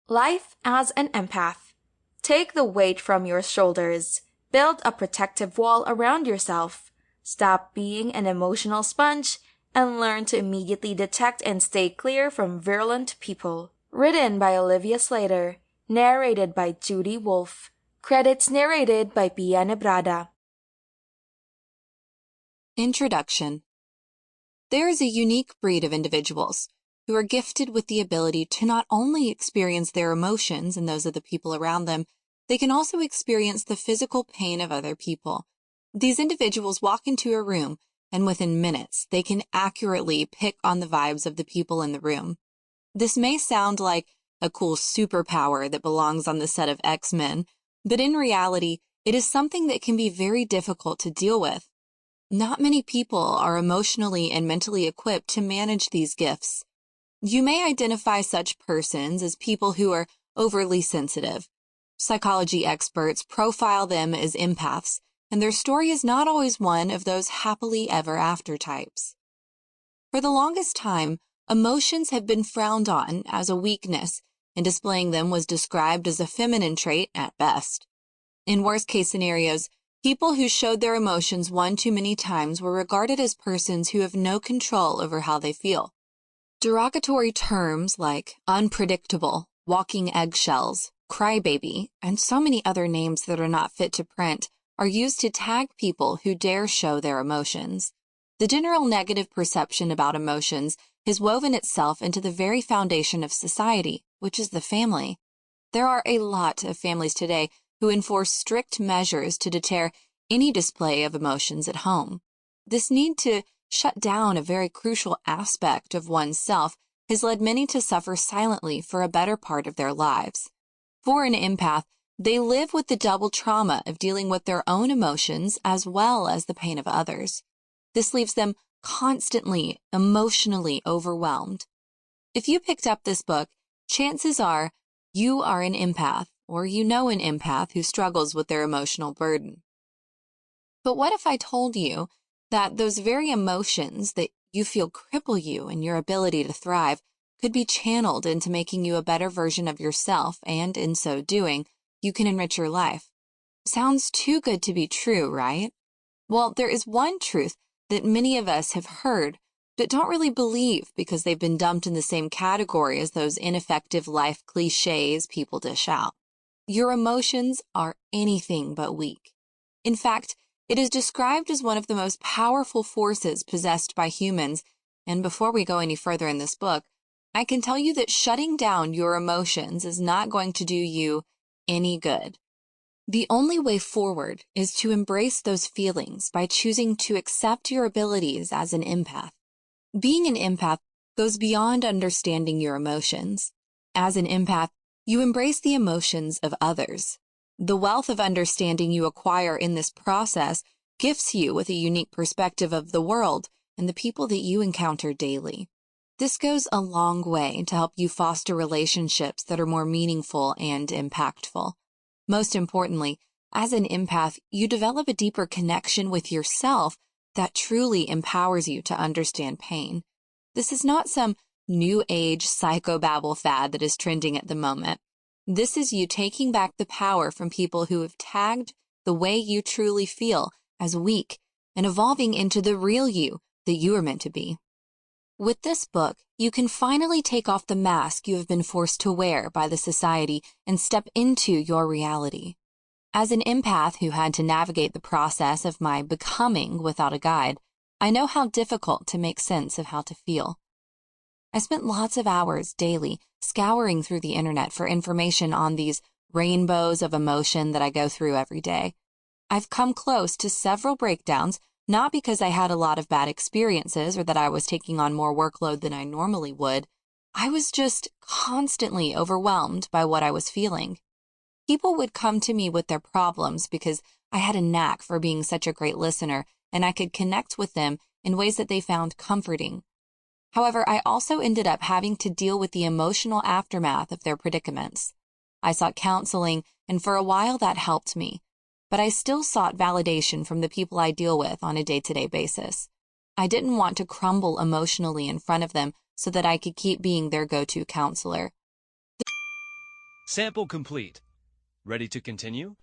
Life as an empath. Take the weight from your shoulders. Build a protective wall around yourself. Stop being an emotional sponge and learn to immediately detect and stay clear from virulent people. Written by Olivia Slater. Narrated by Judy, Wolfe. Credits narrated by Nebrada. Introduction. There is a unique breed of individuals who are gifted with the ability to not only experience their emotions and those of the people around them, they can also experience the physical pain of other people. These individuals walk into a room, and within minutes, they can accurately pick on the vibes of the people in the room. This may sound like a cool superpower that belongs on the set of X-Men, but in reality, it is something that can be very difficult to deal with. Not many people are emotionally and mentally equipped to manage these gifts. You may identify such persons as people who are overly sensitive. Psychology experts profile them as empaths, and their story is not always one of those happily ever after types. For the longest time, emotions have been frowned on as a weakness, and displaying them was described as a feminine trait at best. In worst-case scenarios, people who showed their emotions one too many times were regarded as persons who have no control over how they feel. Derogatory terms like unpredictable, walking eggshells, crybaby, and so many other names that are not fit to print are used to tag people who dare show their emotions. The general negative perception about emotions has woven itself into the very foundation of society, which is the family. There are a lot of families today who enforce strict measures to deter any display of emotions at home. This need to shut down a very crucial aspect of oneself has led many to suffer silently for a better part of their lives. For an empath, they live with the double trauma of dealing with their own emotions as well as the pain of others. This leaves them constantly emotionally overwhelmed. If you picked up this book, chances are you are an empath, or you know an empath who struggles with their emotional burden. But what if I told you that those very emotions that you feel cripple you in your ability to thrive could be channeled into making you a better version of yourself, and in so doing, you can enrich your life? Sounds too good to be true, right? Well, there is one truth that many of us have heard, but don't really believe because they've been dumped in the same category as those ineffective life cliches people dish out. Your emotions are anything but weak. In fact, it is described as one of the most powerful forces possessed by humans, and before we go any further in this book, I can tell you that shutting down your emotions is not going to do you any good. The only way forward is to embrace those feelings by choosing to accept your abilities as an empath. Being an empath goes beyond understanding your emotions. As an empath, you embrace the emotions of others. The wealth of understanding you acquire in this process gifts you with a unique perspective of the world and the people that you encounter daily. This goes a long way to help you foster relationships that are more meaningful and impactful. Most importantly, as an empath, you develop a deeper connection with yourself that truly empowers you to understand pain. This is not some new age psychobabble fad that is trending at the moment. This is you taking back the power from people who have tagged the way you truly feel as weak and evolving into the real you that you are meant to be. With this book, you can finally take off the mask you have been forced to wear by the society and step into your reality. As an empath who had to navigate the process of my becoming without a guide, I know how difficult to make sense of how to feel. I spent lots of hours daily scouring through the internet for information on these rainbows of emotion that I go through every day. I've come close to several breakdowns, not because I had a lot of bad experiences or that I was taking on more workload than I normally would. I was just constantly overwhelmed by what I was feeling. People would come to me with their problems because I had a knack for being such a great listener, and I could connect with them in ways that they found comforting. However, I also ended up having to deal with the emotional aftermath of their predicaments. I sought counseling, and for a while that helped me. But I still sought validation from the people I deal with on a day-to-day basis. I didn't want to crumble emotionally in front of them so that I could keep being their go-to counselor. Sample complete. Ready to continue?